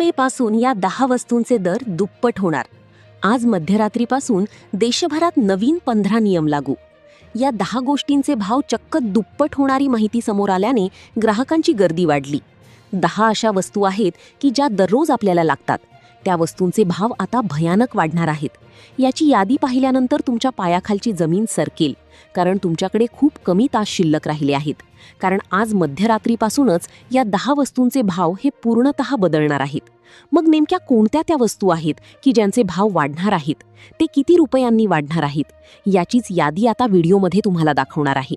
मे पासून या 10 वस्तूंचे दर दुप्पट होणार. आज मध्यरात्रीपासून देशभरात नवीन 15 नियम लागू. या 10 गोष्टींचे भाव चक्क दुप्पट होणारी माहिती समोर आल्याने ग्राहकांची गर्दी वाढली. 10 अशा वस्तू आहेत की ज्या दररोज आपल्याला लागतात. त्या वस्तूंचे भाव आता भयानक वाढणार आहेत. याची यादी पाहिल्यानंतर तुमच्या पायाखालची जमीन सरकेल, कारण तुमच्याकडे खूप कमी तास शिल्लक राहिले आहेत. कारण आज मध्यरात्रीपासूनच या 10 वस्तूंचे भाव हे पूर्णतः बदलणार आहेत. मग नेमक्या कोणत्या त्या वस्तू आहेत की ज्यांचे भाव वाढणार आहेत, ते किती रुपयांनी वाढणार आहेत, याचीच यादी आता व्हिडिओमध्ये तुम्हाला दाखवणार आहे.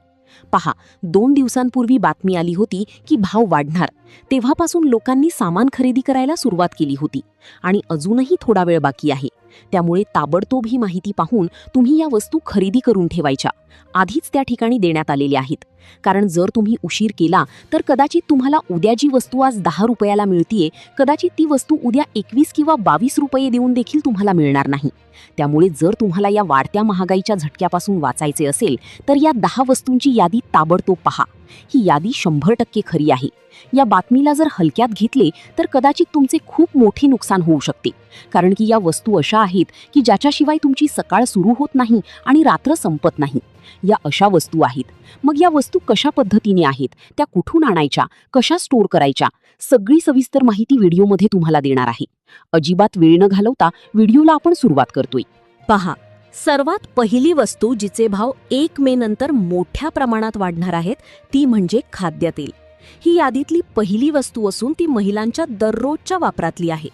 पहा, 2 दिवसांपूर्वी बातमी आली होती की भाव वाढणार. तेव्हापासून लोकांनी सामान खरेदी करायला सुरुवात केली होती आणि अजूनही थोडा वेळ बाकी आहे. त्यामुळे ताबडतोब ही माहिती पाहून तुम्ही या वस्तू खरेदी करून ठेवायच्या. आधीच त्या ठिकाणी देण्यात आलेल्या आहेत. कारण जर तुम्ही उशीर केला तर कदाचित तुम्हाला उद्या जी वस्तू आज 10 रुपयाला मिळतीये, कदाचित ती वस्तू उद्या 21 किंवा 22 रुपये देऊन देखील तुम्हाला मिळणार नाही. त्यामुळे जर तुम्हाला या वाढत्या महागाईच्या झटक्यापासून वाचायचे असेल तर या 10 वस्तूंची यादी ताबडतोब पहा. ही यादी 100% खरी आहे. या बातमीला जर हलक्यात घेतले तर कदाचित तुमचे खूप मोठे नुकसान होऊ शकते. कारण की या वस्तू अशा आहेत की ज्याच्याशिवाय तुमची सकाळ सुरू होत नाही आणि रात्र संपत नाही. या अशा वस्तू आहेत. मग या वस्तू कशा पद्धतीने आहेत, त्या कुठून आणायच्या, कशा स्टोअर करायच्या, सगळी सविस्तर माहिती व्हिडिओमध्ये तुम्हाला देणार आहे. अजिबात वेळ न घालवता व्हिडिओला आपण सुरुवात करतोय. पहा, सर्वात पहिली वस्तू जिचे भाव 1 मे नंतर मोठ्या प्रमाणात वाढणार आहेत ती म्हणजे खाद्यतेल. ही यादीतली पहिली वस्तू असून ती महिलांच्या दररोजच्या वापरातली आहे.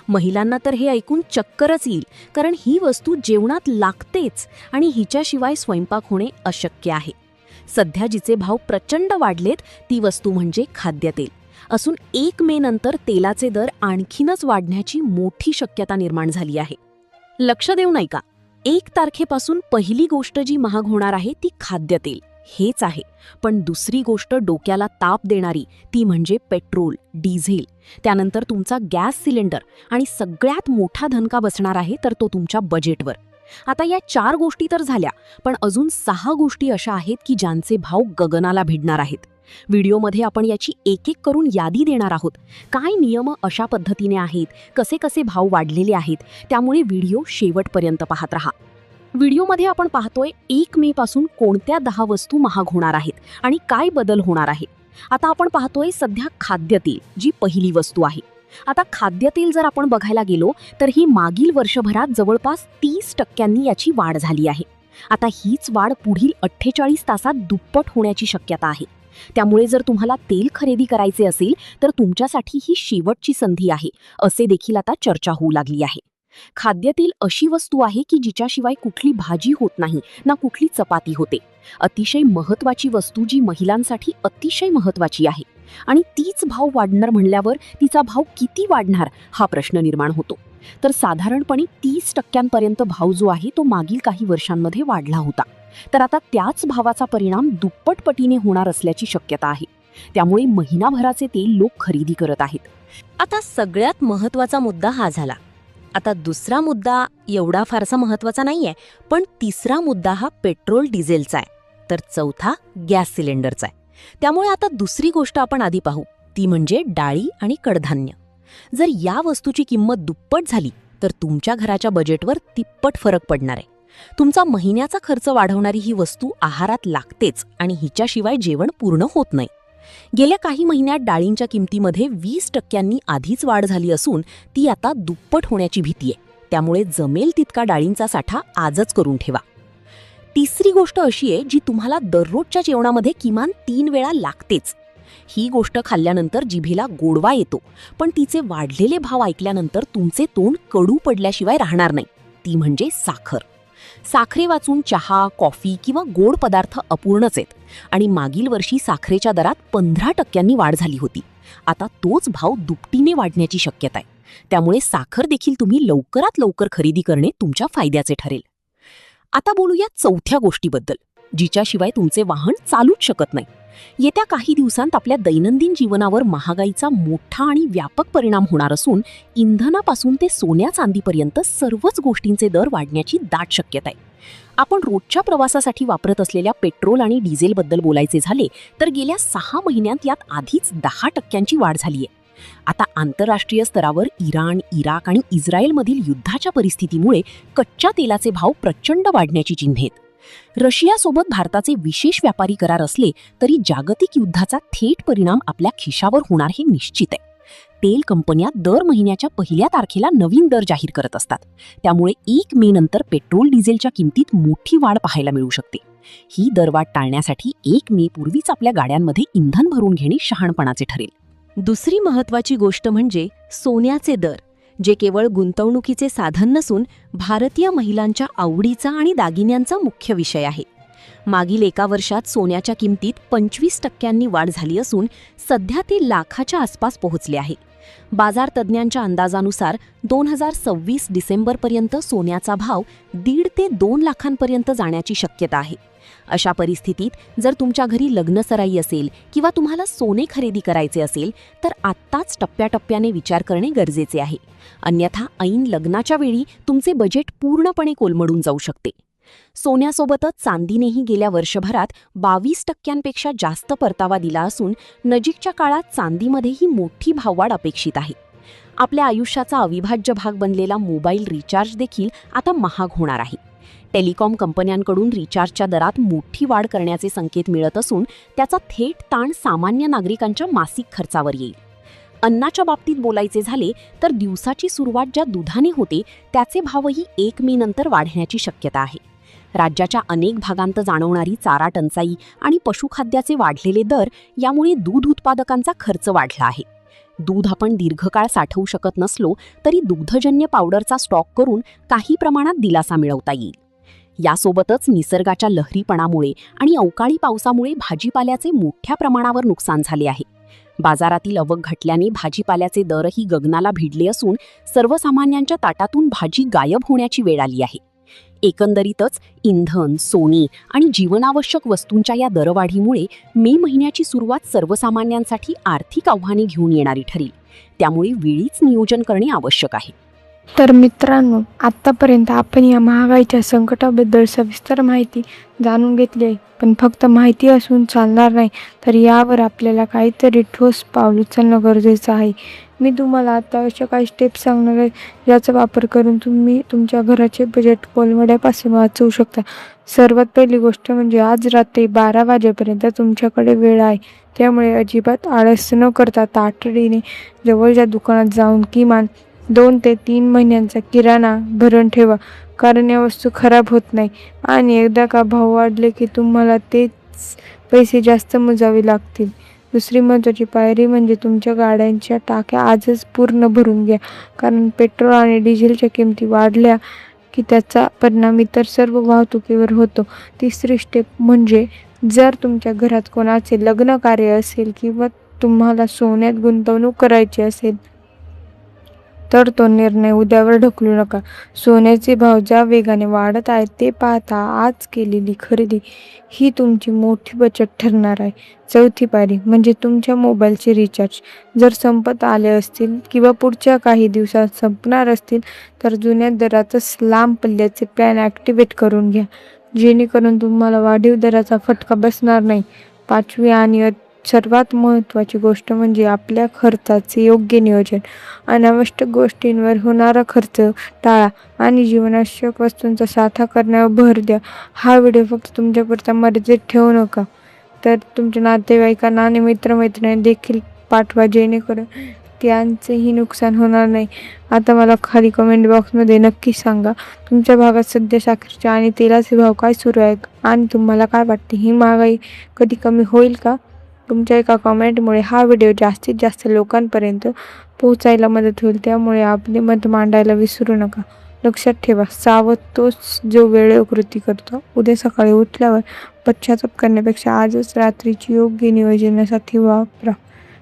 महिलांना तर हे ऐकून चक्करच येईल, कारण ही वस्तू जेवणात लागतेच आणि हिच्याशिवाय स्वयंपाक होणे अशक्य आहे. सध्या जिचे भाव प्रचंड वाढलेत ती वस्तू म्हणजे खाद्यतेल असून 1 मे नंतर तेलाचे दर आणखीनच वाढण्याची मोठी शक्यता निर्माण झाली आहे. लक्ष देऊ नाही का, 1 तारखेपासून पहिली गोष्ट जी महाग होणार आहे ती खाद्यतेल हेच आहे. पण दुसरी गोष्ट डोक्याला ताप देणारी ती म्हणजे पेट्रोल, डिझेल, त्यानंतर तुमचा गॅस सिलेंडर आणि सगळ्यात मोठा धनका बसणार आहे तर तो तुमच्या बजेटवर. आता या 4 गोष्टी तर झाल्या, पण अजून 6 गोष्टी अशा आहेत की ज्यांचे भाव गगनाला भिडणार आहेत. व्हिडिओमध्ये आपण याची एक एक करून यादी देणार आहोत. काय नियम अशा पद्धतीने आहेत, कसे कसे भाव वाढलेले आहेत, त्यामुळे व्हिडिओ शेवटपर्यंत पाहत रहा. व्हिडिओमध्ये आपण पाहतोय 1 मे पासून कोणत्या 10 वस्तू महाग होणार आहेत आणि काय बदल होणार आहे. आता आपण पाहतोय सध्या खाद्यतेल, जी पहिली वस्तू आहे. आता खाद्यतेल जर आपण बघायला गेलो तर ही मागील वर्षभरात जवळपास 30% याची वाढ झाली आहे. आता हीच वाढ पुढील 48 तासात दुप्पट होण्याची शक्यता आहे. त्यामुळे जर तुम्हाला तेल खरेदी करायचे असेल तर तुमच्यासाठी ही शेवटची संधी आहे, असे देखील आता चर्चा होऊ लागली आहे. खाद्यतेल अशी वस्तू आहे की जिच्याशिवाय कुठली भाजी होत नाही ना कुठली चपाती होते. अतिशय महत्त्वाची वस्तू जी महिलांसाठी अतिशय महत्त्वाची आहे. आणि तीच भाव वाढणार म्हणल्यावर तिचा भाव किती वाढणार हा प्रश्न निर्माण होतो. तर साधारणपणे 30% भाव जो आहे तो मागील काही वर्षांमध्ये वाढला होता. तर आता त्याच भावाचा परिणाम दुप्पट पटीने होणार असल्याची शक्यता आहे. त्यामुळे महिनाभराचे तेल लोक खरेदी करत आहेत. आता सगळ्यात महत्त्वाचा मुद्दा हा झाला. आता दुसरा मुद्दा एवढा फारसा महत्त्वाचा नाहीये, पण तिसरा मुद्दा हा पेट्रोल डिझेलचा आहे, तर चौथा गॅस सिलेंडरचा आहे. त्यामुळे आता दुसरी गोष्ट आपण आधी पाहू, ती म्हणजे डाळी आणि कडधान्य. जर या वस्तूची किंमत दुप्पट झाली तर तुमच्या घराच्या बजेटवर तिप्पट फरक पडणार आहे. तुमचा महिन्याचा खर्च वाढवणारी ही वस्तू आहारात लागतेच आणि हिच्याशिवाय जेवण पूर्ण होत नाही. गेल्या काही महिन्यात डाळींच्या किमतीमध्ये 20% आधीच वाढ झाली असून ती आता दुप्पट होण्याची भीती आहे. त्यामुळे जमेल तितका डाळींचा साठा आजच करून ठेवा. तिसरी गोष्ट अशी आहे जी तुम्हाला दररोजच्या जेवणामध्ये किमान 3 वेळा लागतेच. ही गोष्ट खाल्ल्यानंतर जिभेला गोडवा येतो, पण तिचे वाढलेले भाव ऐकल्यानंतर तुमचे तोंड कडू पडल्याशिवाय राहणार नाही. ती म्हणजे साखर. साखरेवाचून चहा, कॉफी किंवा गोड पदार्थ अपूर्णच आहेत आणि मागील वर्षी साखरेच्या दरात 15% वाढ झाली होती. आता तोच भाव दुपटीने वाढण्याची शक्यता आहे. त्यामुळे साखर देखील तुम्ही लवकरात लवकर खरेदी करणे तुमच्या फायद्याचे ठरेल. आता बोलूया चौथ्या गोष्टीबद्दल, जिच्याशिवाय तुमचे वाहन चालूच शकत नाही. येत्या काही दिवसांत आपल्या दैनंदिन जीवनावर महागाईचा मोठा आणि व्यापक परिणाम होणार असून इंधनापासून ते सोन्या चांदीपर्यंत सर्वच गोष्टींचे दर वाढण्याची दाट शक्यता आहे. आपण रोजच्या प्रवासासाठी वापरत असलेल्या पेट्रोल आणि डिझेलबद्दल बोलायचे झाले तर गेल्या 6 महिन्यांत यात आधीच 10% वाढ झाली आहे. आता आंतरराष्ट्रीय स्तरावर इराण, इराक आणि इस्रायलमधील युद्धाच्या परिस्थितीमुळे कच्च्या तेलाचे भाव प्रचंड वाढण्याची चिन्हे आहेत. रशियासोबत भारताचे विशेष व्यापारी करार असले तरी जागतिक युद्धाचा थेट परिणाम आपल्या खिशावर होणार हे निश्चित आहे. तेल कंपन्या दर महिन्याच्या पहिल्या तारखेला नवीन दर जाहीर करत असतात. त्यामुळे 1 मे नंतर पेट्रोल डिझेलच्या किमतीत मोठी वाढ पाहायला मिळू शकते. ही दरवाढ टाळण्यासाठी 1 मे पूर्वीच आपल्या गाड्यांमध्ये इंधन भरून घेणे शहाणपणाचे ठरेल. दुसरी महत्त्वाची गोष्ट म्हणजे सोन्याचे दर, जे केवळ गुंतवणुकीचे साधन नसून भारतीय महिलांच्या आवडीचा आणि दागिन्यांचा मुख्य विषय आहे. मागील एका वर्षात सोन्याच्या किमतीत 25% वाढ झाली असून सध्या ते लाखाच्या आसपास पोहोचले आहे. बाजार तज्ज्ञांच्या अंदाजानुसार 2026 डिसेंबरपर्यंत सोन्याचा भाव 1.5 ते 2 लाखांपर्यंत जाण्याची शक्यता आहे. अशा परिस्थितीत जर तुमच्या घरी लग्नसराई असेल किंवा तुम्हाला सोने खरेदी करायचे असेल तर आत्ताच टप्प्याटप्प्याने विचार करणे गरजेचे आहे. अन्यथा ऐन लग्नाच्या वेळी तुमचे बजेट पूर्णपणे कोलमडून जाऊ शकते. सोन्यासोबतच चांदीनेही गेल्या वर्षभरात 22% जास्त परतावा दिला असून नजीकच्या काळात चांदीमध्येही मोठी भाववाढ अपेक्षित आहे. आपल्या आयुष्याचा अविभाज्य भाग बनलेला मोबाईल रिचार्ज देखील आता महाग होणार आहे. टेलिकॉम कंपन्यांकडून रिचार्जच्या दरात मोठी वाढ करण्याचे संकेत मिळत असून त्याचा थेट ताण सामान्य नागरिकांच्या मासिक खर्चावर येईल. अन्नाच्या बाबतीत बोलायचे झाले तर दिवसाची सुरुवात ज्या दुधाने होते त्याचे भावही 1 मे नंतर वाढण्याची शक्यता आहे. राज्याच्या अनेक भागांत जाणवणारी चारा टंचाई आणि पशुखाद्याचे वाढलेले दर यामुळे दूध उत्पादकांचा खर्च वाढला आहे. दूध आपण दीर्घकाळ साठवू शकत नसलो तरी दुग्धजन्य पावडरचा स्टॉक करून काही प्रमाणात दिलासा मिळवता येईल. यासोबतच निसर्गाच्या लहरीपणामुळे आणि अवकाळी पावसामुळे भाजीपाल्याचे मोठ्या प्रमाणावर नुकसान झाले आहे. बाजारातील आवक घटल्याने भाजीपाल्याचे दरही गगनाला भिडले असून सर्वसामान्यांच्या ताटातून भाजी गायब होण्याची वेळ आली आहे. एकंदरीतच इंधन, सोने आणि जीवनावश्यक वस्तूंच्या या दरवाढीमुळे मे महिन्याची सुरुवात सर्वसामान्यांसाठी आर्थिक आव्हाने घेऊन येणारी ठरेल. त्यामुळे वेळीच नियोजन करणे आवश्यक आहे. तर मित्रांनो, आत्तापर्यंत आपण या महागाईच्या संकटाबद्दल सविस्तर माहिती जाणून घेतली आहे. पण फक्त माहिती असून चालणार नाही, तर यावर आपल्याला काहीतरी ठोस पाऊल उचलणं गरजेचं आहे. मी तुम्हाला आता अशा काही स्टेप्स सांगणार आहे ज्याचा वापर करून तुम्ही तुमच्या घराचे बजेट कोलमड्यापासून वाचवू शकता. सर्वात पहिली गोष्ट म्हणजे आज रात्री 12 वाजेपर्यंत तुमच्याकडे वेळ आहे. त्यामुळे अजिबात आळस न करता तातडीने जवळच्या दुकानात जाऊन किमान 2 ते 3 महिन्यांचा किराणा भरून ठेवा. कारण या वस्तू खराब होत नाही आणि एकदा का भाव वाढले की तुम्हाला तेच पैसे जास्त मोजावे लागतील. दुसरी महत्त्वाची पायरी म्हणजे तुमच्या गाड्यांच्या टाक्या आजच पूर्ण भरून घ्या. कारण पेट्रोल आणि डिझेलच्या किमती वाढल्या की त्याचा परिणाम इतर सर्व वाहतुकीवर होतो. तिसरी स्टेप म्हणजे जर तुमच्या घरात कोणाचे लग्न कार्य असेल किंवा तुम्हाला सोन्यात गुंतवणूक करायची असेल तर तो निर्णय उद्यावर ढकलू नका. सोन्याचे भाव ज्या वेगाने वाढत आहेत ते पाहता आज केलेली खरेदी ही तुमची मोठी बचत ठरणार आहे. चौथी पायरी म्हणजे तुमच्या मोबाईलचे रिचार्ज जर संपत आले असतील किंवा पुढच्या काही दिवसात संपणार असतील तर जुन्या दरातच लांब पल्ल्याचे प्लॅन ॲक्टिवेट करून घ्या, जेणेकरून तुम्हाला वाढीव दराचा फटका बसणार नाही. पाचवी आणि सर्वात महत्त्वाची गोष्ट म्हणजे आपल्या खर्चाचे योग्य नियोजन. अनावश्यक गोष्टींवर होणारा खर्च टाळा आणि जीवनावश्यक वस्तूंचा साठा करण्यावर भर द्या. हा व्हिडिओ फक्त तुमच्यापुरता मर्यादित ठेवू नका, तर तुमच्या नातेवाईकांना आणि मित्रमैत्रिणींना देखील पाठवा, जेणेकरून त्यांचेही नुकसान होणार नाही. आता मला खाली कमेंट बॉक्समध्ये नक्की सांगा तुमच्या भागात सध्या साखरेचे आणि तेलाचे भाव काय सुरू आहेत आणि तुम्हाला काय वाटते, ही महागाई कधी कमी होईल का? तुमच्या एका कमेंटमुळे हा व्हिडिओ जास्तीत जास्त लोकांपर्यंत पोहोचायला मदत होईल. त्यामुळे आपले मत मांडायला विसरू नका. लक्षात ठेवा, सावध तोच जो वेळेवर कृती करतो. उद्या सकाळी उठल्यावर पश्चाताप करण्यापेक्षा आजच रात्रीची योग्य नियोजनासाठी वापरा.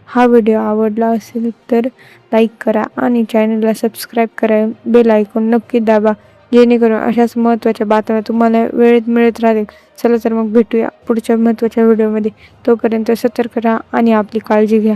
हा व्हिडिओ आवडला असेल तर लाईक करा आणि चॅनलला सबस्क्राईब करा. बेल आयकॉन नक्की दाबा, जेणेकरून अशाच महत्त्वाच्या बातम्या तुम्हाला वेळेत मिळत राहतील. चला तर मग भेटूया पुढच्या महत्त्वाच्या व्हिडिओमध्ये. तोपर्यंत सतर्क राहा आणि आपली काळजी घ्या.